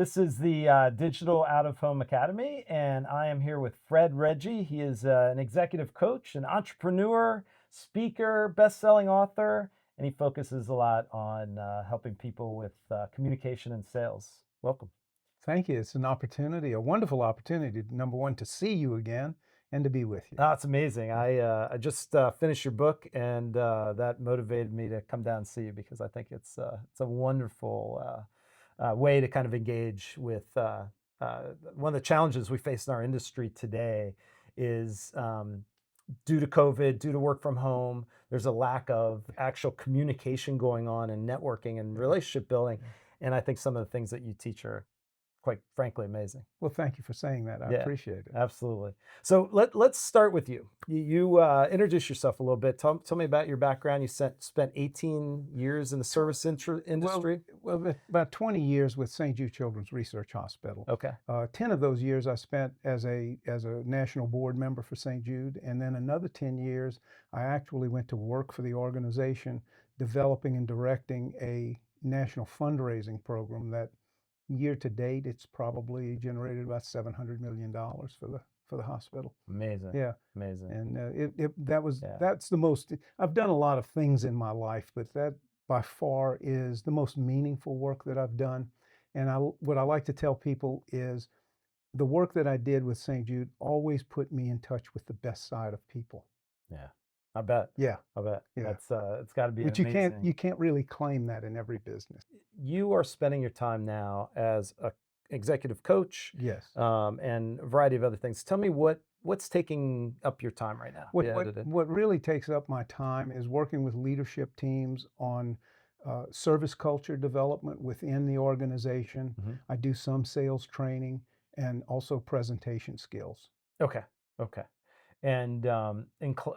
This is the Digital Out of Home Academy, and I am here with Fred Reggie. He is an executive coach, an entrepreneur, speaker, best-selling author, and he focuses a lot on helping people with communication and sales. Welcome. Thank you. It's an opportunity, a wonderful opportunity, number one, to see you again and to be with you. Oh, it's amazing. I just finished your book, and that motivated me to come down and see you because I think it's a wonderful way to kind of engage with one of the challenges we face in our industry today is due to COVID, due to work from home, there's a lack of actual communication going on and networking and relationship building. And I think some of the things that you teach are quite frankly amazing. Well, thank you for saying that. I Yeah, appreciate it. absolutely. So let's start with you. You introduce yourself a little bit. Tell me about your background. You spent 18 years in the service industry. Well, about 20 years with St. Jude Children's Research Hospital. Okay. 10 of those years I spent as a national board member for St. Jude, and then another 10 years I actually went to work for the organization, developing and directing a national fundraising program that year to date, it's probably generated about $700 million for the hospital. Amazing. Yeah, Amazing. and Yeah. that's the most. I've done a lot of things in my life, but that by far is the most meaningful work that I've done. And what I like to tell people is the work that I did with St. Jude always put me in touch with the best side of people. Yeah. I bet. Yeah, I bet. yeah. That's it's got to be Which amazing. you can't really claim that in every business. You are spending your time now as a executive coach, Yes. and a variety of other things. Tell me what's taking up your time right now? What really takes up my time is working with leadership teams on service culture development within the organization. Mhm. I do some sales training and also presentation skills. Okay. Okay. And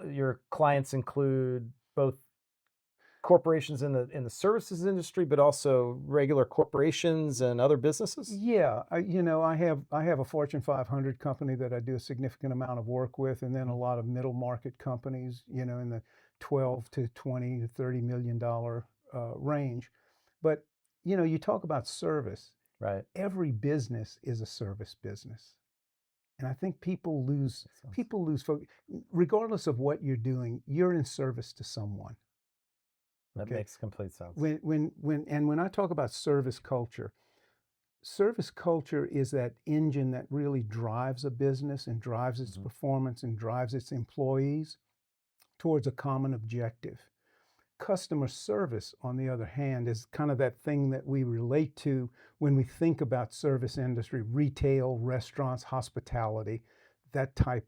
your clients include both corporations in the services industry, but also regular corporations and other businesses. Yeah, I have a Fortune 500 company that I do a significant amount of work with, and then a lot of middle market companies, in the 12 to 20 to 30 million dollar range. But you talk about service. Right. Every business is a service business. And I think people lose focus. Regardless of what you're doing, you're in service to someone. That Okay. makes complete sense. When I talk about service culture is that engine that really drives a business and drives its Mhm. performance and drives its employees towards a common objective. Customer service, on the other hand, is kind of that thing that we relate to when we think about service industry, retail, restaurants, hospitality,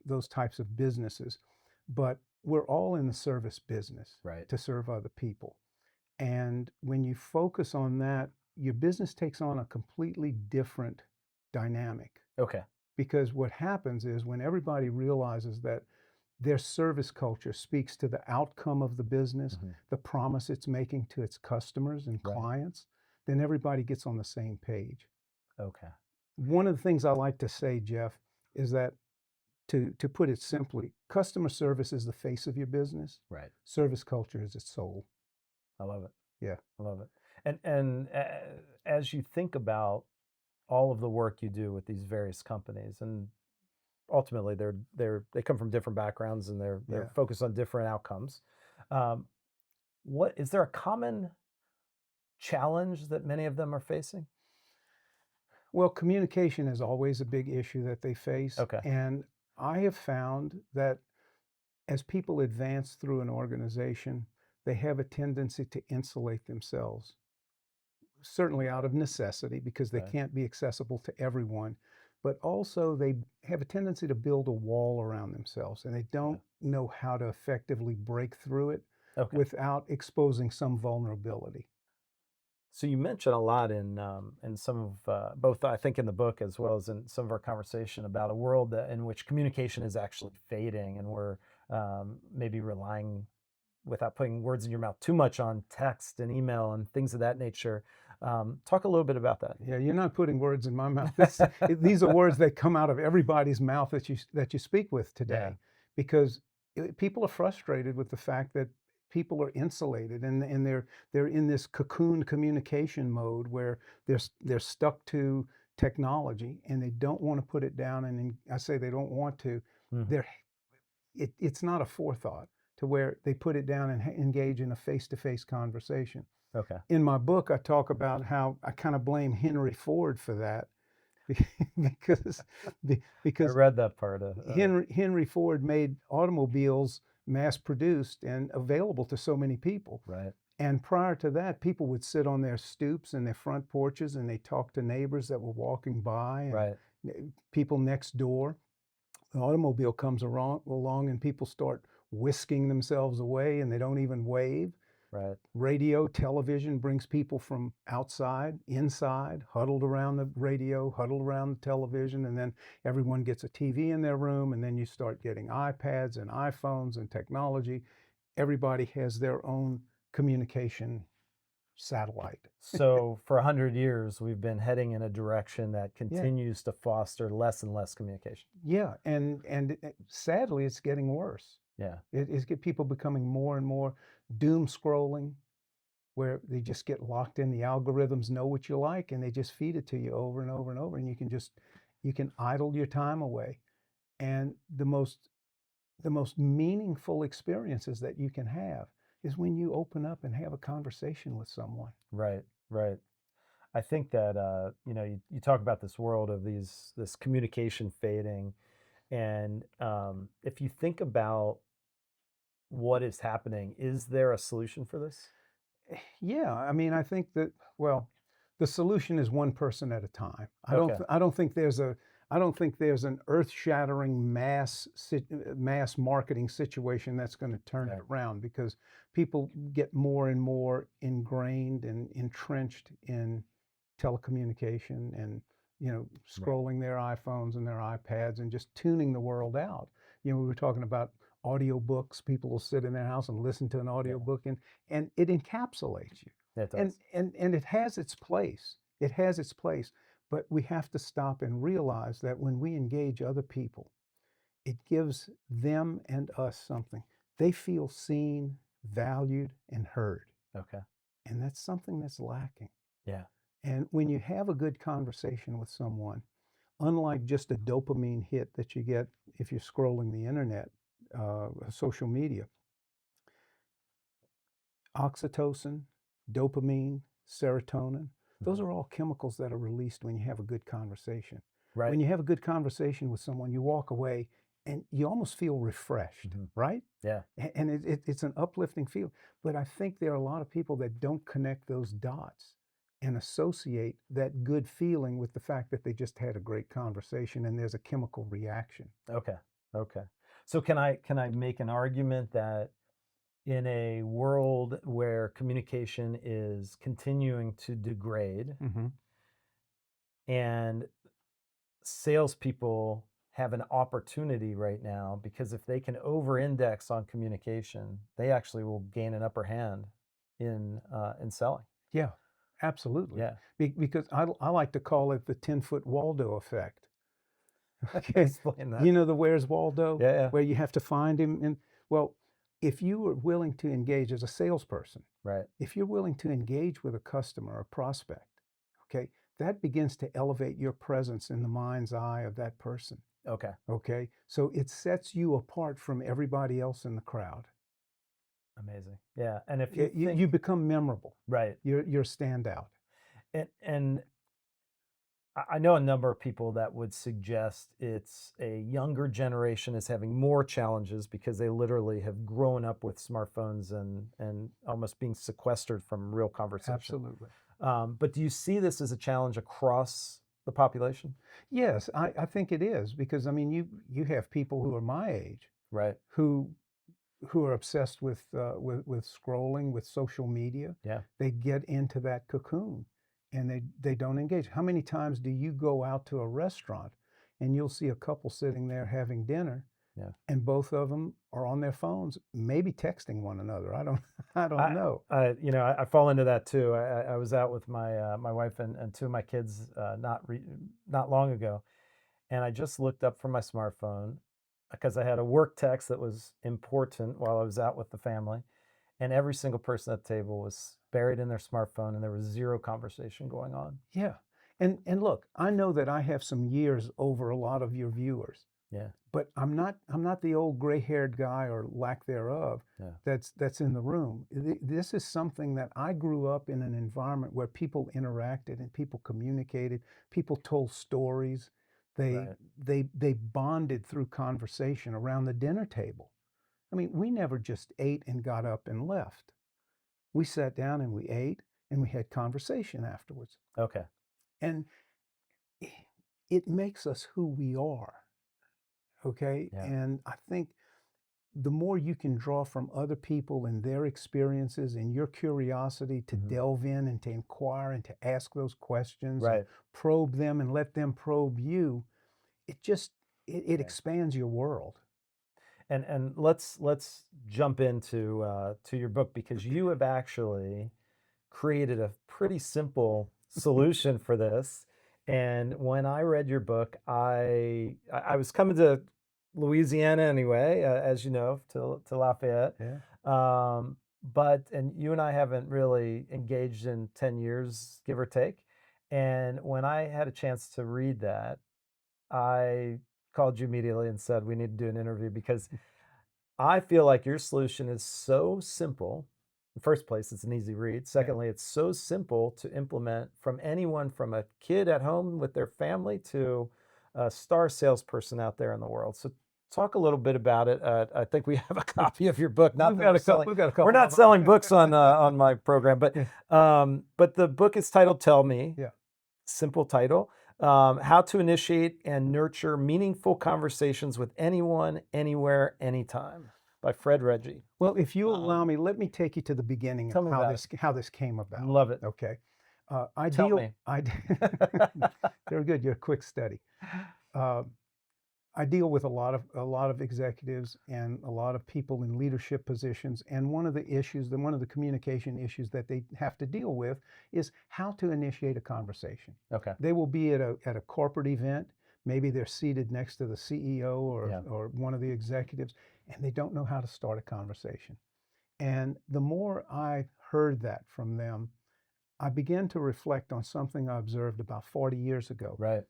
those types of businesses. But we're all in the service business Right. to serve other people. And when you focus on that, your business takes on a completely different dynamic. Okay. Because what happens is when everybody realizes that their service culture speaks to the outcome of the business, Mhm. the promise it's making to its customers and Right. clients, then everybody gets on the same page. Okay. One of the things I like to say, Jeff, is that to put it simply, customer service is the face of your business. Right. Service culture is its soul. I love it. Yeah. I love it. And as you think about all of the work you do with these various companies, and ultimately they come from different backgrounds and they're Yeah. focused on different outcomes. Um, what is there a common challenge that many of them are facing? Well, communication is always a big issue that they face. Okay. And I have found that as people advance through an organization, they have a tendency to insulate themselves, certainly out of necessity because they Right. can't be accessible to everyone, but also they have a tendency to build a wall around themselves and they don't know how to effectively break through it Okay. without exposing some vulnerability. So you mentioned a lot in some of both, I think, in the book as well as in some of our conversation about a world in which communication is actually fading, and we're maybe relying, without putting words in your mouth, too much on text and email and things of that nature. Talk a little bit about that. Yeah, you're not putting words in my mouth. These are words that come out of everybody's mouth that you speak with today, Yeah. because people are frustrated with the fact that people are insulated and they're in this cocoon communication mode where they're stuck to technology and they don't want to put it down. And I say they don't want to. Mhm. They're it's not a forethought to where they put it down and engage in a face-to-face conversation. Okay. In my book, I talk about how I kind of blame Henry Ford for that because I because read that part Henry Ford made automobiles mass produced and available to so many people. right, And prior to that, people would sit on their stoops and their front porches and they talked to neighbors that were walking by and right, people next door. The automobile comes along and people start whisking themselves away and they don't even wave. right, Radio, television brings people from outside, inside, huddled around the radio, huddled around the television, and then everyone gets a TV in their room, and then you start getting iPads and iPhones and technology. Everybody has their own communication satellite. So for 100 years, we've been heading in a direction that Yeah. continues to foster less and less communication. Yeah, and sadly, it's getting worse. Yeah, It's get people becoming more and more doom scrolling, where they just get locked in. The algorithms know what you like, and they just feed it to you over and over and over, and you can idle your time away. And the most meaningful experiences that you can have is when you open up and have a conversation with someone. right, right. I think that you talk about this world of this communication fading, and if you think about what is happening, is there a solution for this? Yeah, I mean, I think that, well, the solution is one person at a time. Okay, I don't think there's a I don't think there's an earth-shattering mass marketing situation that's going to turn it okay, around because people get more and more ingrained and entrenched in telecommunication and right, scrolling their iPhones and their iPads and just tuning the world out. We were talking about audiobooks. People will sit in their house and listen to an yeah, audiobook and it encapsulates you. it And does. and it has its place. It has its place, but we have to stop and realize that when we engage other people, it gives them and us something. They feel seen, valued, and heard. Okay, And that's something that's lacking. yeah, And when you have a good conversation with someone, unlike just a dopamine hit that you get if you're scrolling the internet, social media, oxytocin, dopamine, serotonin, those mhm, are all chemicals that are released when you have a good conversation. right, When you have a good conversation with someone, you walk away and you almost feel refreshed, mhm, right? yeah, And it's an uplifting feel. But I think there are a lot of people that don't connect those dots and associate that good feeling with the fact that they just had a great conversation and there's a chemical reaction. okay, okay. So can I make an argument that in a world where communication is continuing to degrade Hmm. and salespeople have an opportunity right now because if they can over-index on communication, they actually will gain an upper hand in selling. Yeah, absolutely. Yeah, Because I like to call it the 10-foot Waldo effect. Okay. explain that. You know the Where's Waldo, Yeah, yeah, where you have to find him. And well, if you are willing to engage as a salesperson, right. if you're willing to engage with a customer or prospect, okay, that begins to elevate your presence in the mind's eye of that person. Okay, Okay. So it sets you apart from everybody else in the crowd. amazing. Yeah, and if you You think become memorable. right, You're a standout. and I know a number of people that would suggest it's a younger generation is having more challenges because they literally have grown up with smartphones and almost being sequestered from real conversation. Absolutely. But do you see this as a challenge across the population? Yes, I think it is because I mean you have people who are my age Right. who are obsessed with scrolling with social media. Yeah. They get into that cocoon and they don't engage. How many times do you go out to a restaurant and you'll see a couple sitting there having dinner Yeah. and both of them are on their phones, maybe texting one another. I don't I don't I, know. I fall into that too. I was out with my wife and two of my kids not long ago, and I just looked up from my smartphone because I had a work text that was important while I was out with the family, and every single person at the table was buried in their smartphone, and there was zero conversation going on. Yeah. And look, I know that I have some years over a lot of your viewers, Yeah. but I'm not the old gray-haired guy or lack thereof Yeah. that's in the room. This is something that I grew up in an environment where people interacted and people communicated, people told stories. They Right. they bonded through conversation around the dinner table. I mean, we never just ate and got up and left. We sat down and we ate and we had conversation afterwards. Okay. And it makes us who we are. Okay. Yeah. And I think the more you can draw from other people and their experiences and your curiosity to Mhm. delve in and to inquire and to ask those questions and Right. probe them and let them probe you, it just it Yeah. expands your world. And let's jump into to your book, because you have actually created a pretty simple solution for this. And when I read your book, I was coming to Louisiana anyway, as you know, to Lafayette. Yeah. But and you and I haven't really engaged in 10 years, give or take. And when I had a chance to read that, I called you immediately and said we need to do an interview, because I feel like your solution is so simple. In first place, it's an easy read. Secondly, it's so simple to implement from anyone, from a kid at home with their family to a star salesperson out there in the world. So talk a little bit about it. I think we have a copy of your book. Not We've that got we're a couple. selling, We've got a couple we're not of them. selling books on my program, Yeah. but the book is titled "Tell Me." Yeah. Simple title. How to initiate and nurture meaningful conversations with anyone, anywhere, anytime, by Fred Reggie. Well, if you allow me, let me take you to the beginning Tell of me how about how this came about. Love it. Okay. Tell me. Very good. You're a quick study. Uh, I deal with a lot of executives and a lot of people in leadership positions, and one of the communication issues that they have to deal with is how to initiate a conversation. Okay. They will be at a corporate event. Maybe they're seated next to the CEO Yeah. or one of the executives, and they don't know how to start a conversation. And the more I heard that from them, I began to reflect on something I observed about 40 years ago. Right.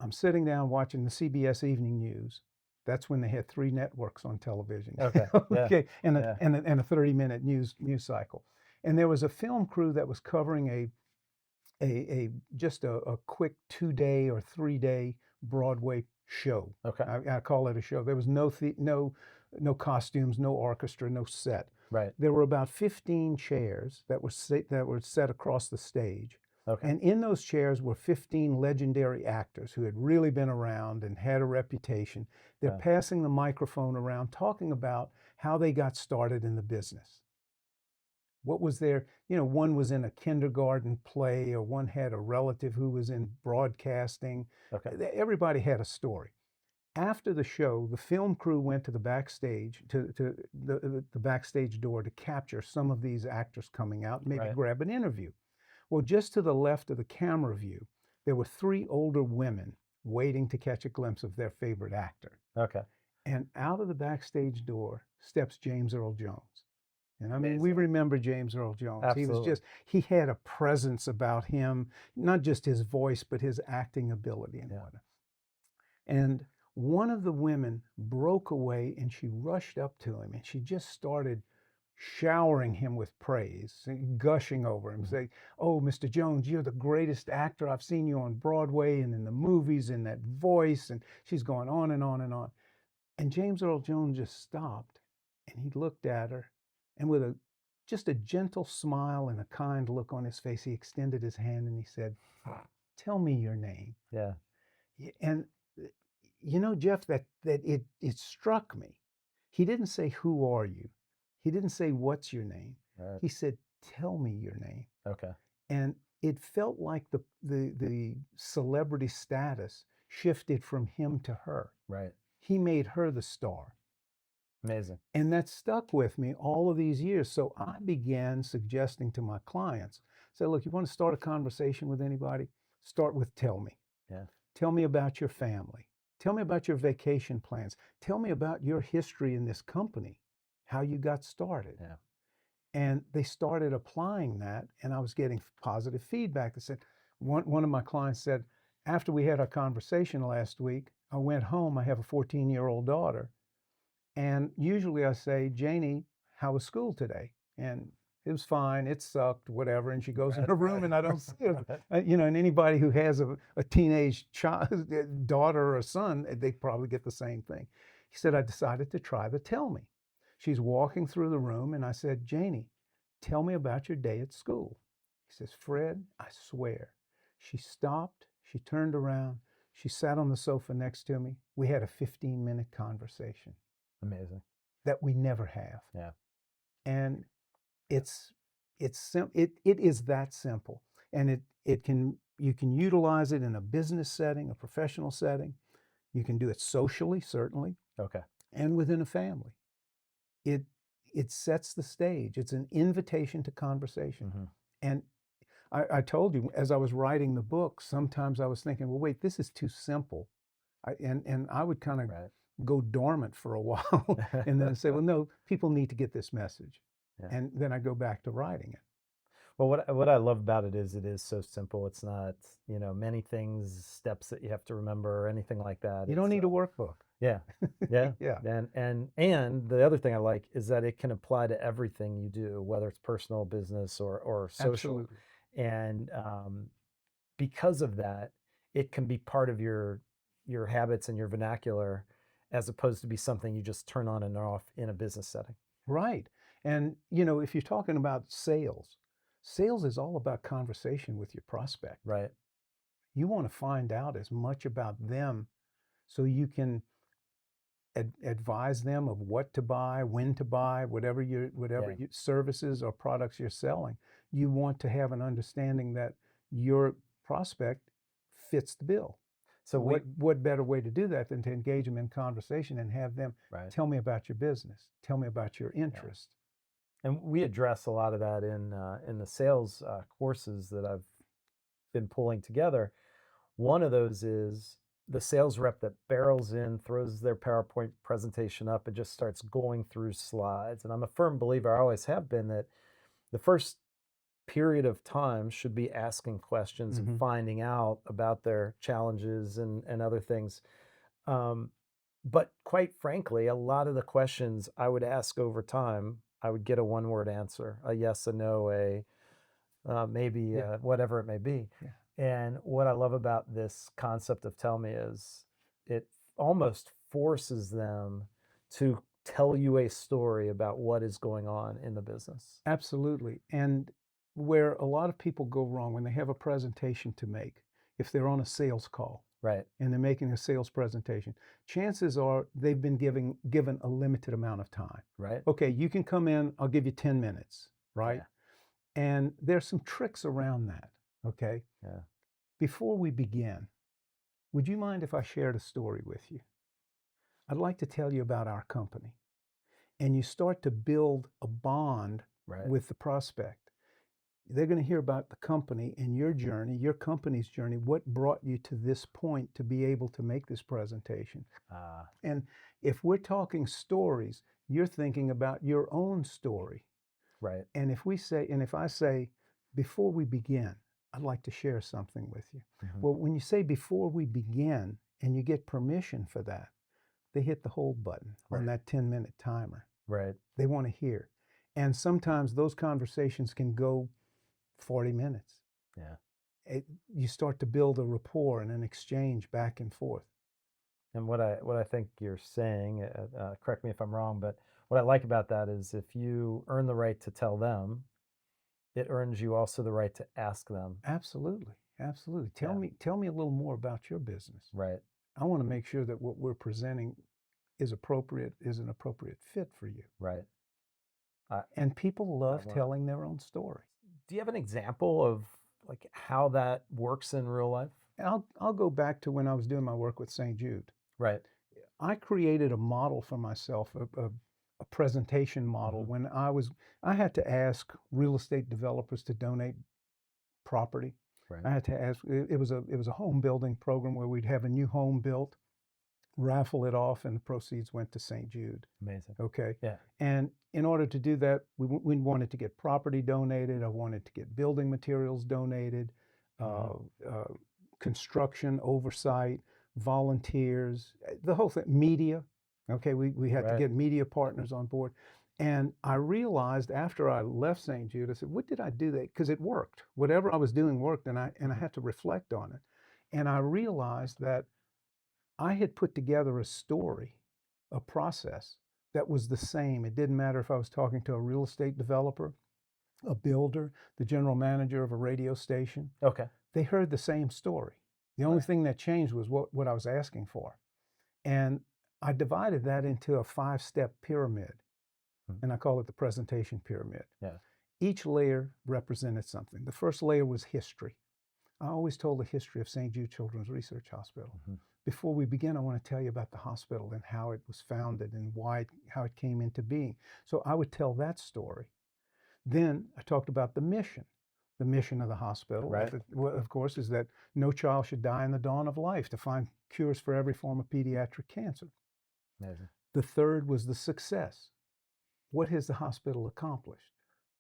I'm sitting down watching the CBS Evening News. That's when they had 3 networks on television. Okay. Yeah. Okay, and Yeah. a 30-minute news cycle. And there was a film crew that was covering a just a quick 2-day or 3-day Broadway show. Okay. I call it a show. There was no costumes, no orchestra, no set. Right. There were about 15 chairs that were set across the stage. Okay. And in those chairs were 15 legendary actors who had really been around and had a reputation. They're Yeah. passing the microphone around, talking about how they got started in the business. What was their, one was in a kindergarten play, or one had a relative who was in broadcasting. Okay. Everybody had a story. After the show, the film crew went to the backstage, to the backstage door, to capture some of these actors coming out, maybe Right. grab an interview. Well, just to the left of the camera view, there were 3 older women waiting to catch a glimpse of their favorite actor. Okay. And out of the backstage door steps James Earl Jones. And I mean, we Amazing. remember James Earl Jones. Absolutely. He had a presence about him, not just his voice, but his acting ability and Yeah. whatnot. And one of the women broke away and she rushed up to him and she just started showering him with praise, gushing over him, saying, "Oh, Mr. Jones, you're the greatest actor. I've seen you on Broadway and in the movies, and that voice." And she's going on and on and on. And James Earl Jones just stopped and he looked at her, and with just a gentle smile and a kind look on his face, he extended his hand and he said, "Tell me your name." Yeah. And Jeff, that it struck me. He didn't say, "Who are you?" He didn't say, "What's your name?" Right. He said, "Tell me your name." Okay. And it felt like the celebrity status shifted from him to her. Right. He made her the star. Amazing. And that stuck with me all of these years. So I began suggesting to my clients, say, look, you want to start a conversation with anybody? Start with "Tell me." Yeah. Tell me about your family. Tell me about your vacation plans. Tell me about your history in this company, how you got started. Yeah. And they started applying that, and I was getting positive feedback that said, One of my clients said, after we had our conversation last week, I went home. I have a 14-year-old daughter. And usually I say, Janie, how was school today? And it was fine. It sucked, whatever. And she goes in her room and I don't see her. And anybody who has a teenage child, daughter or son, they probably get the same thing. He said, I decided to try the tell me. She's walking through the room and I said, Janie, tell me about your day at school. He says, Fred, I swear. She stopped. She turned around. She sat on the sofa next to me. We had a 15-minute conversation. Amazing. That we never have. Yeah. And it is that simple. And you can utilize it in a business setting, a professional setting. You can do it socially, certainly. Okay. And within a family. It sets the stage. It's an invitation to conversation. Mm-hmm. And I told you, as I was writing the book, sometimes I was thinking, well, wait, this is too simple. And I would kind of go dormant for a while and then say, well, no, people need to get this message. Yeah. And then I go back to writing it. Well, what I love about it is so simple. It's not, many things, steps that you have to remember or anything like that. You don't need a workbook. Yeah. Yeah. Yeah. And the other thing I like is that it can apply to everything you do, whether it's personal, business, or social. Absolutely. And because of that, it can be part of your habits and your vernacular, as opposed to be something you just turn on and off in a business setting. Right. And, if you're talking about sales is all about conversation with your prospect. Right. You want to find out as much about them so you can advise them of what to buy, when to buy, whatever your services or products you're selling. You want to have an understanding that your prospect fits the bill. So what better way to do that than to engage them in conversation and have them tell me about your business, tell me about your interest. Yeah. And we address a lot of that in the sales courses that I've been pulling together. One of those is the sales rep that barrels in, throws their PowerPoint presentation up and just starts going through slides. And I'm a firm believer, I always have been, that the first period of time should be asking questions and finding out about their challenges and other things. But quite frankly, a lot of the questions I would ask over time, I would get a one-word answer, a yes, a no, a maybe, whatever it may be. Yeah. And what I love about this concept of Tell Me is it almost forces them to tell you a story about what is going on in the business. Absolutely. And where a lot of people go wrong when they have a presentation to make, if they're on a sales call, right, and they're making a sales presentation, chances are they've been given a limited amount of time. Right. Okay, you can come in, I'll give you 10 minutes, right? Yeah. And there's some tricks around that, okay? Yeah. Before we begin, would you mind if I shared a story with you? I'd like to tell you about our company. And you start to build a bond with the prospect. They're going to hear about the company and your journey, your company's journey, what brought you to this point to be able to make this presentation. And if we're talking stories, you're thinking about your own story. Right. And if I say, before we begin, I'd like to share something with you. Well, when you say before we begin and you get permission for that, they hit the hold button on that 10-minute timer. Right. They want to hear. And sometimes those conversations can go 40 minutes. Yeah. You start to build a rapport and an exchange back and forth. And what I think you're saying, correct me if I'm wrong, but what I like about that is if you earn the right to tell them, it earns you also the right to ask them. Absolutely. Absolutely. Tell me a little more about your business. Right. I want to make sure that what we're presenting is an appropriate fit for you. Right. And people love telling their own story. Do you have an example of like how that works in real life? I'll go back to when I was doing my work with St. Jude. Right. I created a model for myself, a presentation model when I had to ask real estate developers to donate property. Right. I had to ask, it was a home building program where we'd have a new home built, raffle it off, and the proceeds went to St. Jude. Amazing. Okay. Yeah. And in order to do that, we wanted to get property donated. I wanted to get building materials donated. uh, construction oversight, volunteers, the whole thing, media. Okay, we had to Right. get media partners on board. And I realized after I left St. Jude, I said, what did I do that? Because it worked. Whatever I was doing worked, and I Mhm. had to reflect on it. And I realized that I had put together a story, a process that was the same. It didn't matter if I was talking to a real estate developer, a builder, the general manager of a radio station. Okay. They heard the same story. The only Right. thing that changed was what I was asking for. And I divided that into a 5-step pyramid, Mhm. and I call it the presentation pyramid. Yeah. Each layer represented something. The first layer was history. I always told the history of St. Jude Children's Research Hospital. Mhm. Before we begin, I want to tell you about the hospital and how it was founded and how it came into being. So I would tell that story. Then I talked about the mission. The mission of the hospital, Right. of course, is that no child should die in the dawn of life, to find cures for every form of pediatric cancer. Amazing. The third was the success. What has the hospital accomplished?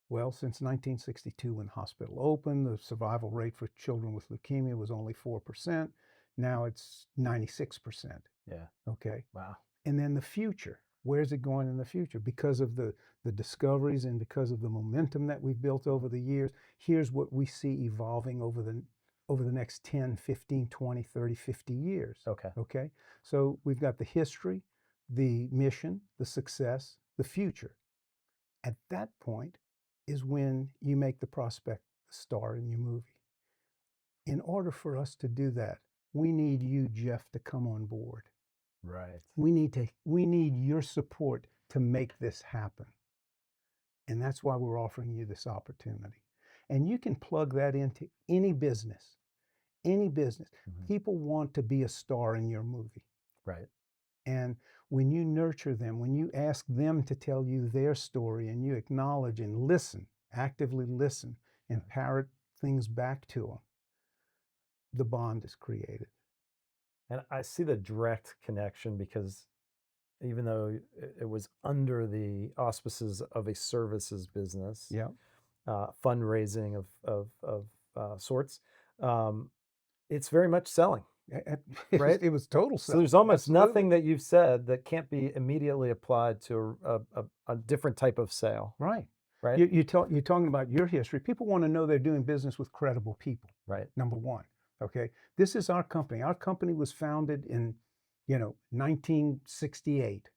Well, since 1962, when the hospital opened, the survival rate for children with leukemia was only 4%. Now it's 96%. Yeah. Okay. Wow. And then the future. Where's it going in the future? Because of the discoveries and because of the momentum that we've built over the years, here's what we see evolving over the next 10, 15, 20, 30, 50 years. Okay. Okay? So we've got the history, the mission, the success, the future. At that point is when you make the prospect the star in your movie. In order for us to do that, we need you, Jeff, to come on board. Right. We need your support to make this happen. And that's why we're offering you this opportunity. And you can plug that into any business. Any business. Mhm. People want to be a star in your movie. Right. And when you nurture them, when you ask them to tell you their story and you acknowledge and listen, actively listen, and parrot things back to them, the bond is created. And I see the direct connection because even though it was under the auspices of a services business, Yeah. fundraising of sorts, um, it's very much selling, right? It was total So self. there's almost Absolutely. nothing that you've said that can't be immediately applied to a different type of sale, Right. right? You're talking about your history. People want to know they're doing business with credible people. Right. Number one. Okay. This is our company. Our company was founded in, 1968.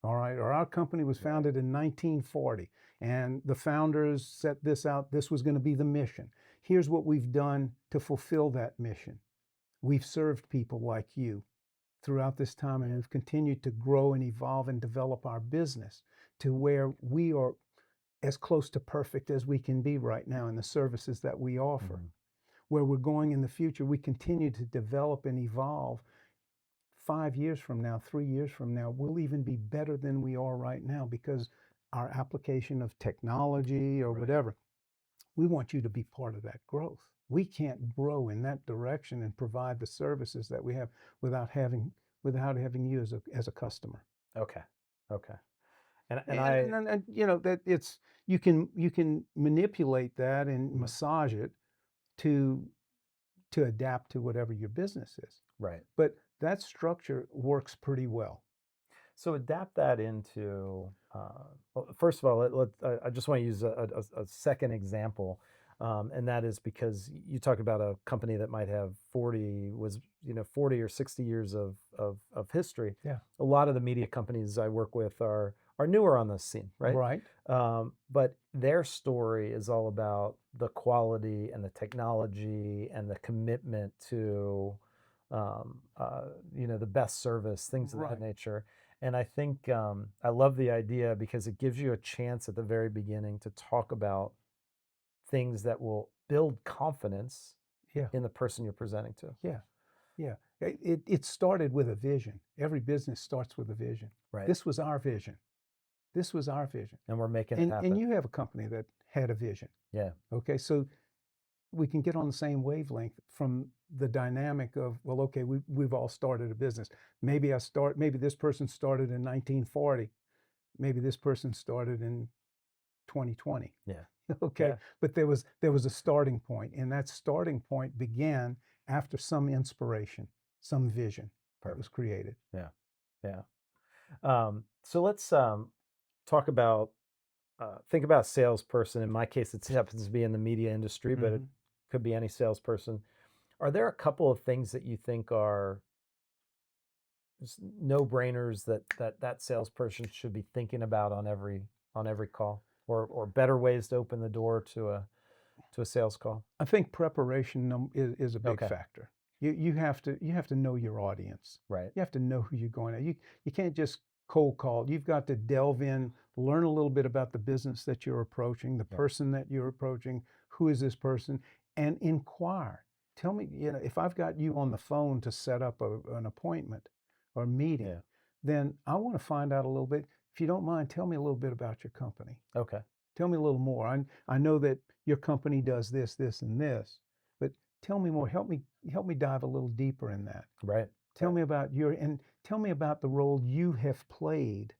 All right. Or our company was founded in 1940. And the founders set this out. This was going to be the mission. Here's what we've done to fulfill that mission. We've served people like you throughout this time, and we've continued to grow and evolve and develop our business to where we are as close to perfect as we can be right now in the services that we offer. Mhm. Where we're going in the future, we continue to develop and evolve. 5 years from now, 3 years from now, we'll even be better than we are right now because our application of technology or Right. whatever, we want you to be part of that growth. We can't grow in that direction and provide the services that we have without having you as a customer. Okay. Okay. And That it's you can manipulate that and Mhm. massage it to adapt to whatever your business is. Right. But that structure works pretty well. So adapt that into, well, first of all, I just want to use a second example, and that is because you talk about a company that might have 40 or 60 years of history. Yeah. A lot of the media companies I work with are newer on this scene, right? Right. But their story is all about the quality and the technology and the commitment to, the best service, things of that Right. nature. And I think I love the idea because it gives you a chance at the very beginning to talk about things that will build confidence Yeah. in the person you're presenting to. Yeah. Yeah. It started with a vision. Every business starts with a vision. Right. This was our vision. This was our vision. And we're making it And happen. you have a company that had a vision. Yeah. Okay. So we can get on the same wavelength from the dynamic of, well, okay, we've all started a business. Maybe this person started in 1940. Maybe this person started in 2020. Yeah. Okay, Yeah. but there was a starting point, and that starting point began after some inspiration, some vision that was Perfect. created. Yeah. Yeah. So let's talk about think about a salesperson. In my case, it happens to be in the media industry, but it Hmm. could be any salesperson. Are there a couple of things that you think are just no-brainers that salesperson should be thinking about on every call, or better ways to open the door to a sales call? I think preparation is a big Okay. factor. You have to know your audience. Right. You have to know who you're going to. You can't just cold call. You've got to delve in, learn a little bit about the business that you're approaching, the Yeah. person that you're approaching. Who is this person? And inquire. Tell me, if I've got you on the phone to set up an appointment or meeting, Yeah. then I want to find out a little bit. If you don't mind, tell me a little bit about your company. Okay. Tell me a little more. I know that your company does this, this, and this, but tell me more. Help me dive a little deeper in that. Right. Tell me about tell me about the role you have played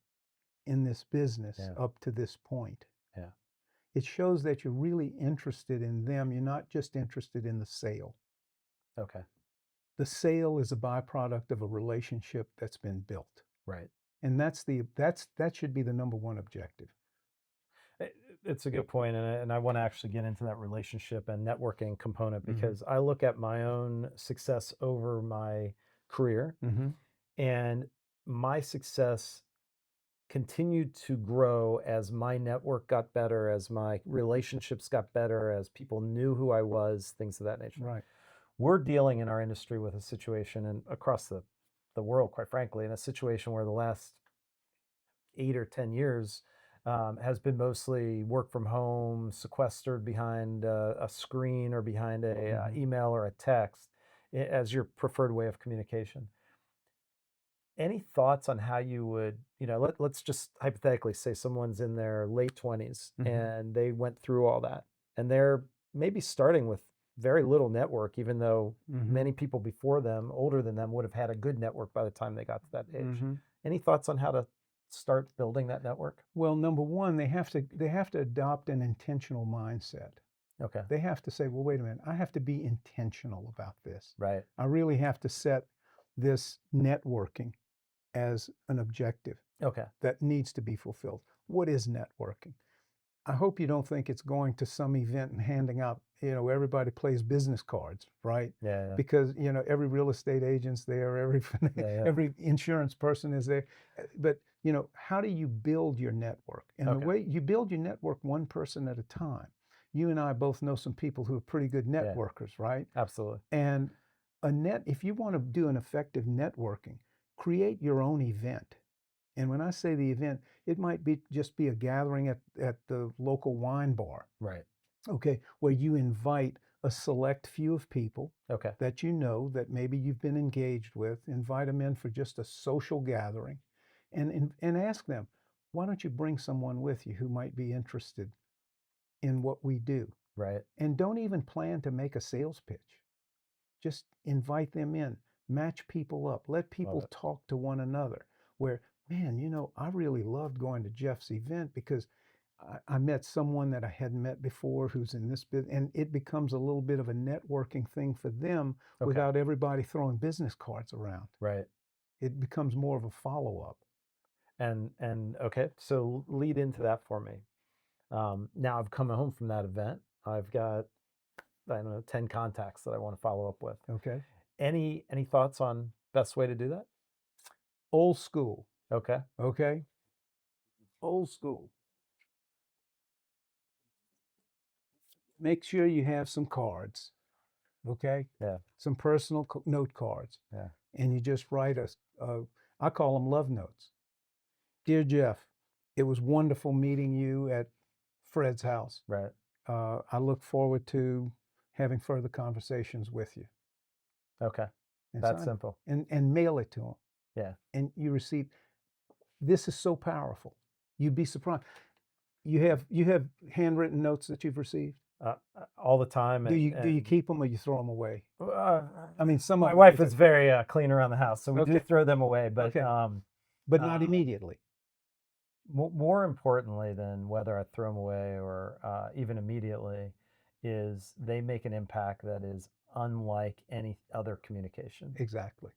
in this business Yeah. up to this point. Yeah. It shows that you're really interested in them. You're not just interested in the sale. Okay. The sale is a byproduct of a relationship that's been built. Right. And that should be the number one objective. It's a good point, and I want to actually get into that relationship and networking component, Hmm. because I look at my own success over my career, Hmm. and my success continued to grow as my network got better, as my relationships got better, as people knew who I was, things of that nature. Right. We're dealing in our industry with a situation, and across the world, quite frankly, in a situation where the last 8 or 10 years has been mostly work from home, sequestered behind a screen or behind a Hmm. email or a text as your preferred way of communication. Any thoughts on how you would, let's just hypothetically say someone's in their late 20s Hmm. and they went through all that, and they're maybe starting with very little network, even though Hmm. many people before them, older than them, would have had a good network by the time they got to that age. Hmm. Any thoughts on how to start building that network? Well, number one, they have to adopt an intentional mindset. Okay. They have to say, well, wait a minute, I have to be intentional about this. Right. I really have to set this networking as an objective Okay. that needs to be fulfilled. What is networking? I hope you don't think it's going to some event and handing out, everybody plays business cards, right? Yeah. Yeah. Because, every real estate agent's there, Yeah. Yeah. every insurance person is there. But, how do you build your network? And the Okay. way you build your network one person at a time. You and I both know some people who are pretty good Yeah. networkers, right? Absolutely. And if you want to do an effective networking, create your own event. And when I say the event, it might be just be a gathering at the local wine bar, Right. okay, where you invite a select few of people Okay. that you know that maybe you've been engaged with, invite them in for just a social gathering, and ask them, why don't you bring someone with you who might be interested in what we do? Right. And don't even plan to make a sales pitch. Just invite them in, match people up, let Love people it. talk to one another. Where, man, I really loved going to Jeff's event because I met someone that I hadn't met before who's in this business, and it becomes a little bit of a networking thing for them Okay. without everybody throwing business cards around. Right. It becomes more of a follow up. And okay, so lead into that for me. Now I've come home from that event. I've got, I don't know, 10 contacts that I want to follow up with. Okay. Any thoughts on best way to do that? Old school. Okay. Okay. Old school. Make sure you have some cards. Okay. Yeah. Some personal note cards. Yeah. And you just write I call them love notes. Dear Jeff, it was wonderful meeting you at Fred's house. Right. I look forward to having further conversations with you. Okay. And That's sign it. simple. And mail it to them. Yeah. And you receive. This is so powerful. You'd be surprised. You have handwritten notes that you've received. All the time. Do you keep them or you throw them away? I mean, some my of wife is very clean around the house, so we do Okay. throw them away, but Okay. But not immediately. more importantly than whether I throw them away or even immediately, is they make an impact that is unlike any other communication. Exactly.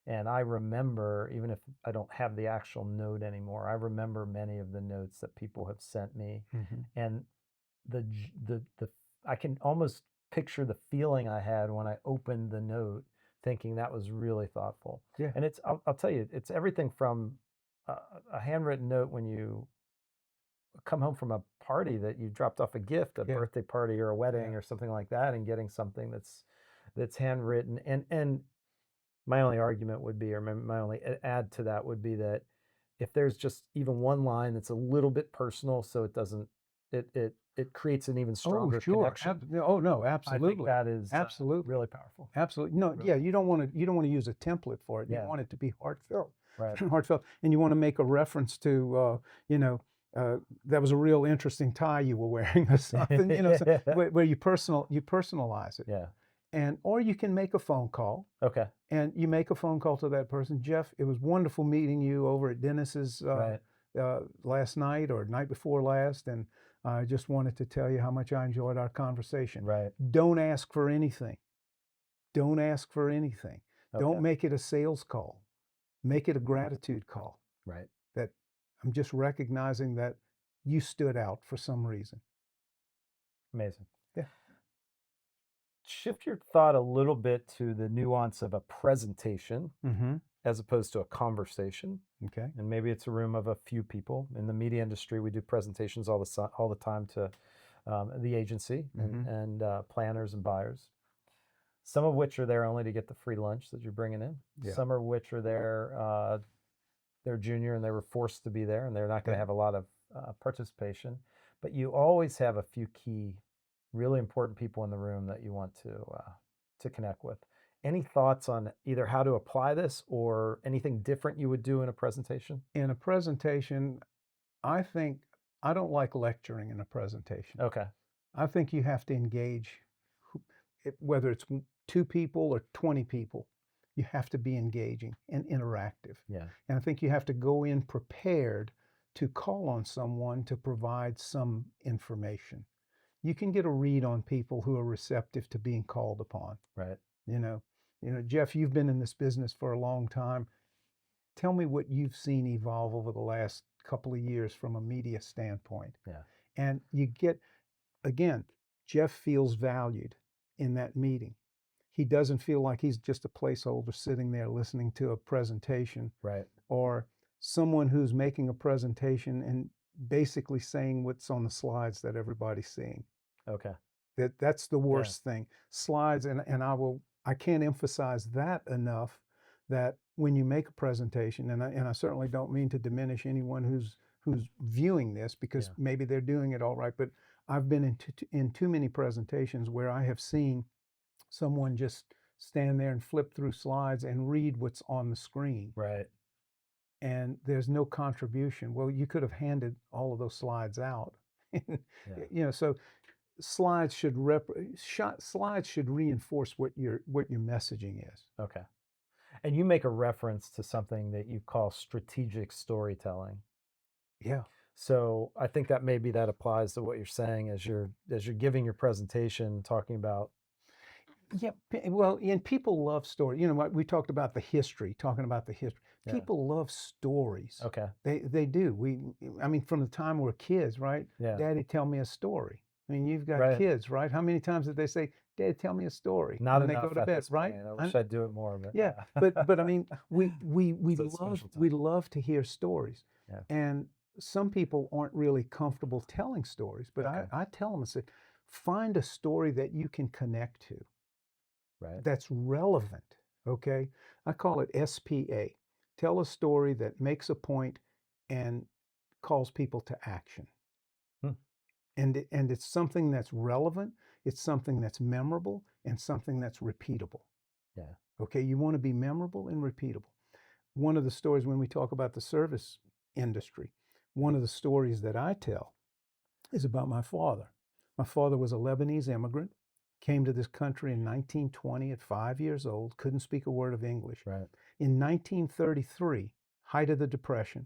And I remember, even if I don't have the actual note anymore, I remember many of the notes that people have sent me, Hmm. and the I can almost picture the feeling I had when I opened the note, thinking that was really thoughtful. Yeah. And I'll tell you, it's everything from a handwritten note when you come home from a party that you dropped off a gift, a Yeah. birthday party or a wedding Yeah. or something like that, and getting something that's handwritten. And my only argument would be, or my only add to that would be that if there's just even one line that's a little bit personal, so it doesn't, it creates an even Oh, stronger sure. connection. Oh, no, I think absolutely. that is Absolutely. really powerful. Absolutely. No, Really yeah, powerful. you don't want to use a template for it. You Yeah. want it to be heartfelt. Right. Heartfelt. And you want to make a reference to you know, that was a real interesting tie you were wearing or something, you know, so, where you personalize it. Yeah. And or you can make a phone call. Okay. And you make a phone call to that person. Jeff, it was wonderful meeting you over at Dennis's Right. last night or night before last, and I just wanted to tell you how much I enjoyed our conversation. Right. Don't ask for anything. Don't ask for anything. Okay. Don't make it a sales call. Make it a gratitude call. Right. That I'm just recognizing that you stood out for some reason. Amazing. Yeah. Shift your thought a little bit to the nuance of a presentation Mm-hmm. as opposed to a conversation. Okay. And maybe it's a room of a few people. In the media industry, we do presentations all the time to the agency and planners and buyers. Some of which are there only to get the free lunch that you're bringing in. Yeah. Some of which are there, they're junior and they were forced to be there, and they're not going to Yeah. have a lot of participation. But you always have a few key, really important people in the room that you want to connect with. Any thoughts on either how to apply this or anything different you would do in a presentation? In a presentation, I think I don't like lecturing in a presentation. Okay. I think you have to engage, whether it's 2 people or 20 people, you have to be engaging and interactive. Yeah. And I think you have to go in prepared to call on someone to provide some information. You can get a read on people who are receptive to being called upon. Right. You know, Jeff, you've been in this business for a long time. Tell me what you've seen evolve over the last couple of years from a media standpoint. Yeah. And you get, again, Jeff feels valued in that meeting. He doesn't feel like he's just a placeholder sitting there listening to a presentation, Right. or someone who's making a presentation and basically saying what's on the slides that everybody's seeing. Okay. That's the worst thing. Slides, and I can't emphasize that enough, that when you make a presentation, and I certainly don't mean to diminish anyone who's viewing this, because Yeah. maybe they're doing it all right, but I've been in too many presentations where I have seen someone just stand there and flip through slides and read what's on the screen, Right. and there's no contribution. Well, you could have handed all of those slides out. Yeah. So slides should reinforce what your messaging is. Okay. And you make a reference to something that you call strategic storytelling. Yeah. So I think that maybe that applies to what you're saying as you're giving your presentation, talking about. Yeah, well, and people love stories. What we talked about, talking about the history. Yeah. People love stories. Okay. They do. I mean, from the time we're kids, right? Yeah. Daddy, tell me a story. I mean, you've got Right. kids, right? How many times did they say, Dad, tell me a story? Not when they enough go to at bed, this right? point. I wish I'd do it more, but Yeah, but I mean, we It's a special love to hear stories, Yeah. and some people aren't really comfortable telling stories. But Okay. I tell them, I say, find a story that you can connect to, Right. that's relevant. Okay, I call it SPA. Tell a story that makes a point and calls people to action. Hmm. And it's something that's relevant. It's something that's memorable, and something that's repeatable. Yeah. Okay, you want to be memorable and repeatable. One of the stories, when we talk about the service industry, one of the stories that I tell is about my father. My father was a Lebanese immigrant, came to this country in 1920 at 5 years old, couldn't speak a word of English. Right. In 1933, height of the Depression,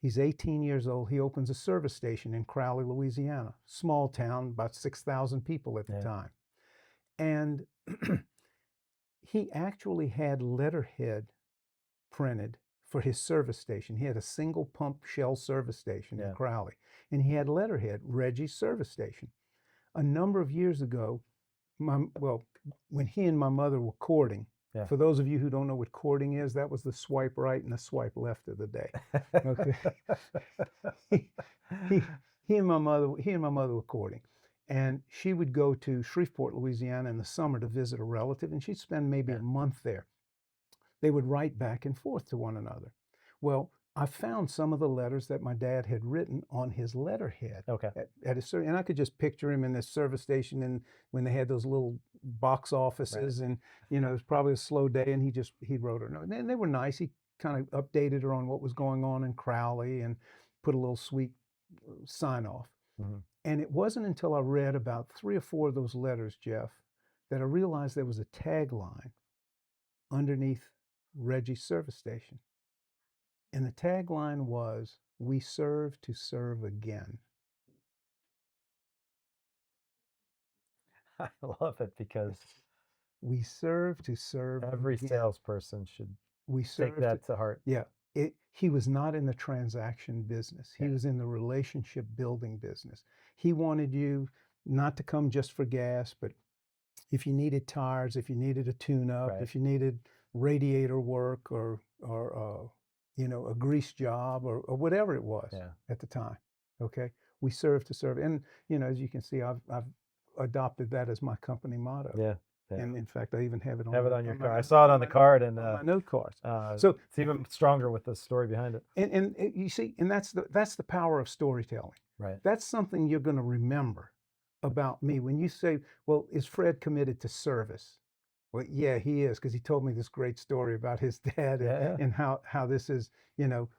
He's 18 years old. He opens a service station in Crowley, Louisiana, small town, about 6,000 people at the Yeah. time. And he actually had letterhead printed for his service station. He had a single pump Shell service station in Yeah. Crowley, and he had letterhead, Reggie's service station. A number of years ago, when he and my mother were courting, Yeah. for those of you who don't know what courting is, that was the swipe right and the swipe left of the day. Okay. he, he and my mother were courting, and she would go to Shreveport, Louisiana in the summer to visit a relative, and she'd spend maybe Yeah. a month there. They would write back and forth to one another. Well, I found some of the letters that my dad had written on his letterhead Okay. at his and I could just picture him in this service station, and when they had those little box offices, and it was probably a slow day, and he wrote her note, and they were nice. He kind of updated her on what was going on in Crowley and put a little sweet sign off. Mhm. And it wasn't until I read about 3 or 4 of those letters, Jeff, that I realized there was a tagline underneath Reggie's service station. And the tagline was, "We serve to serve again." I love it because We serve to serve every again. salesperson should We take serve that to heart. Yeah. He was not in the transaction business. He Yeah. was in the relationship building business. He wanted you not to come just for gas, but if you needed tires, if you needed a tune-up, Right. if you needed radiator work, or a grease job, or whatever it was Yeah. at the time. Okay, we serve to serve, and as you can see, I've adopted that as my company motto. Yeah. Yeah. And in fact, I even have it on Have it my, on your on card. my, I saw it on the my, card, and on my note cards. So it's even stronger with the story behind it. and you see, and that's the power of storytelling. Right. That's something you're going to remember about me when you say, "Well, is Fred committed to service?" Well, yeah, he is, because he told me this great story about his dad, and, Yeah. Yeah. and how this is,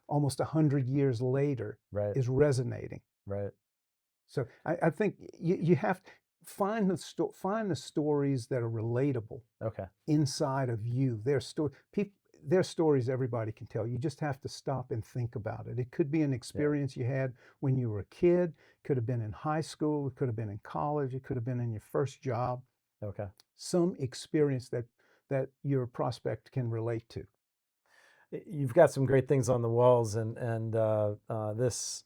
almost 100 years later, Right. is resonating. Right. So I think you have to find the stories that are relatable Okay. inside of you. Their stories everybody can tell. You just have to stop and think about it. It could be an experience you had when you were a kid, could have been in high school, it could have been in college, it could have been in your first job. Okay. Some experience that your prospect can relate to. You've got some great things on the walls, and this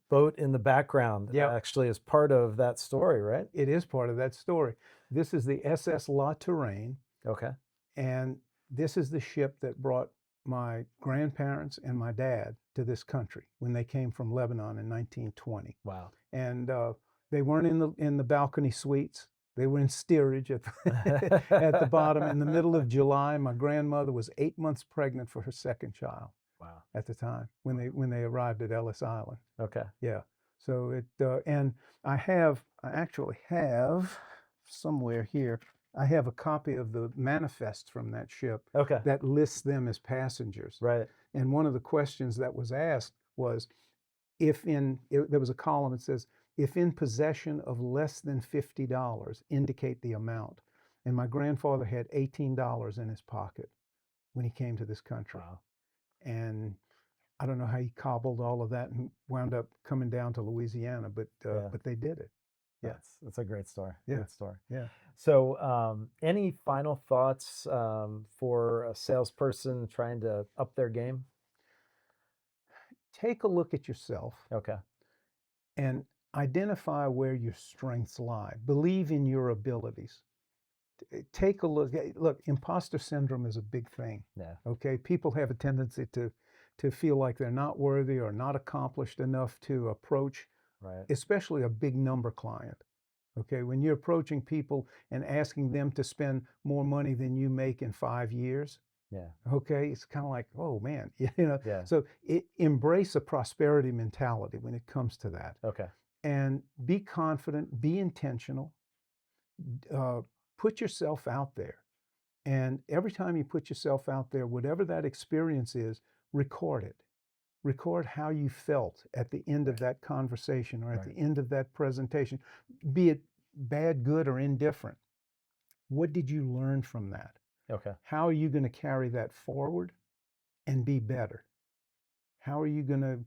boat in the background Yep. actually is part of that story, right? It is part of that story. This is the SS La Touraine, Okay. and this is the ship that brought my grandparents and my dad to this country when they came from Lebanon in 1920. Wow. And they weren't in the balcony suites. They were in steerage at the, at the bottom. In the middle of July, my grandmother was 8 months pregnant for her second child. Wow. At the time when they arrived at Ellis Island. Okay. Yeah. So and I actually have somewhere here, I have a copy of the manifest from that ship Okay. that lists them as passengers. Right. And one of the questions that was asked was, there was a column that says, "If in possession of less than $50, indicate the amount." And my grandfather had $18 in his pocket when he came to this country. Wow. And I don't know how he cobbled all of that and wound up coming down to Louisiana, but they did it. Yeah. That's a great story. Yeah. Good story. Yeah. So, any final thoughts for a salesperson trying to up their game? Take a look at yourself Okay. and identify where your strengths lie. Believe in your abilities. Take a look. Look, imposter syndrome is a big thing. Yeah. Okay. People have a tendency to feel like they're not worthy or not accomplished enough to approach, Right. especially a big number client. Okay, when you're approaching people and asking them to spend more money than you make in 5 years, Yeah. okay, it's kind of like, oh man, Yeah. So embrace a prosperity mentality when it comes to that, Okay. and be confident, be intentional, put yourself out there, and every time you put yourself out there, whatever that experience is, record it. Record how you felt at the end of that conversation or at the end of that presentation, be it bad, good, or indifferent. What did you learn from that? Okay. How are you going to carry that forward and be better? How are you going to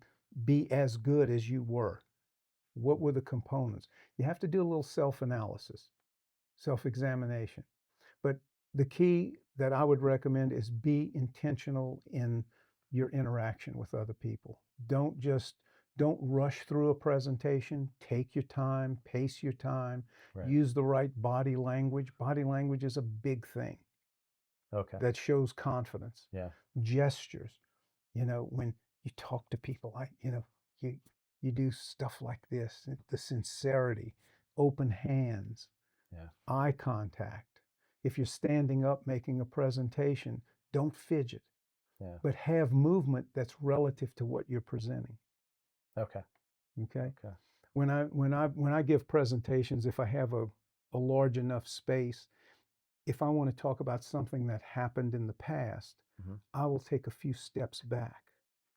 be as good as you were? What were the components? You have to do a little self-analysis, self-examination. But the key that I would recommend is be intentional in your interaction with other people. Don't rush through a presentation. Take your time, pace your time, Right. use the right body language. Body language is a big thing Okay. that shows confidence. Yeah. Gestures, when you talk to people, you you do stuff like this, the sincerity, open hands, Yeah. eye contact. If you're standing up making a presentation, don't fidget, Yeah. but have movement that's relative to what you're presenting. Okay. Okay. Okay. When I give presentations, if I have a large enough space, if I want to talk about something that happened in the past, Mm-hmm. I will take a few steps back.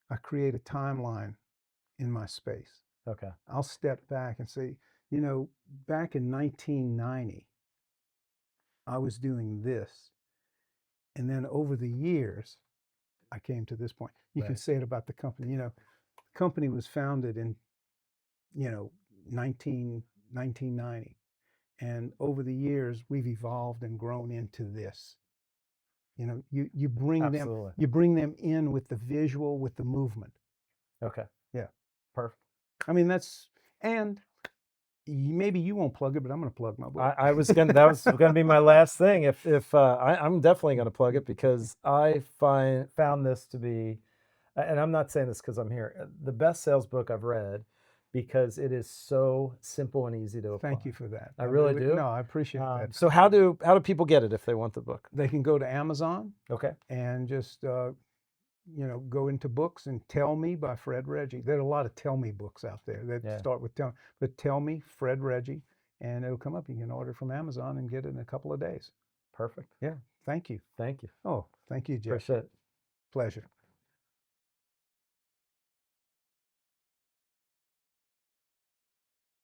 I create a timeline in my space. Okay. I'll step back and say, back in 1990, I was doing this. And then over the years, I came to this point. You can Right. say it about the company. The company was founded in, 1990. And over the years, we've evolved and grown into this. You bring them Absolutely. you bring them in with the visual, with the movement. Okay. Yeah. Perfect. I mean, and maybe you won't plug it, but I'm going to plug my book. That was gonna be my last thing. If I'm definitely gonna plug it because I found this to be, and I'm not saying this because I'm here, the best sales book I've read, because it is so simple and easy to apply. Thank you for that. I really do. No, I appreciate that. So how do people get it if they want the book? They can go to Amazon. Okay. And just go into books and Tell Me by Fred Reggie. There are a lot of Tell Me books out there that start with Tell Me, Fred Reggie, and it'll come up. You can order from Amazon and get it in a couple of days. Perfect. Yeah. Thank you. Thank you. Oh, thank you, Jeff. Appreciate it. Pleasure.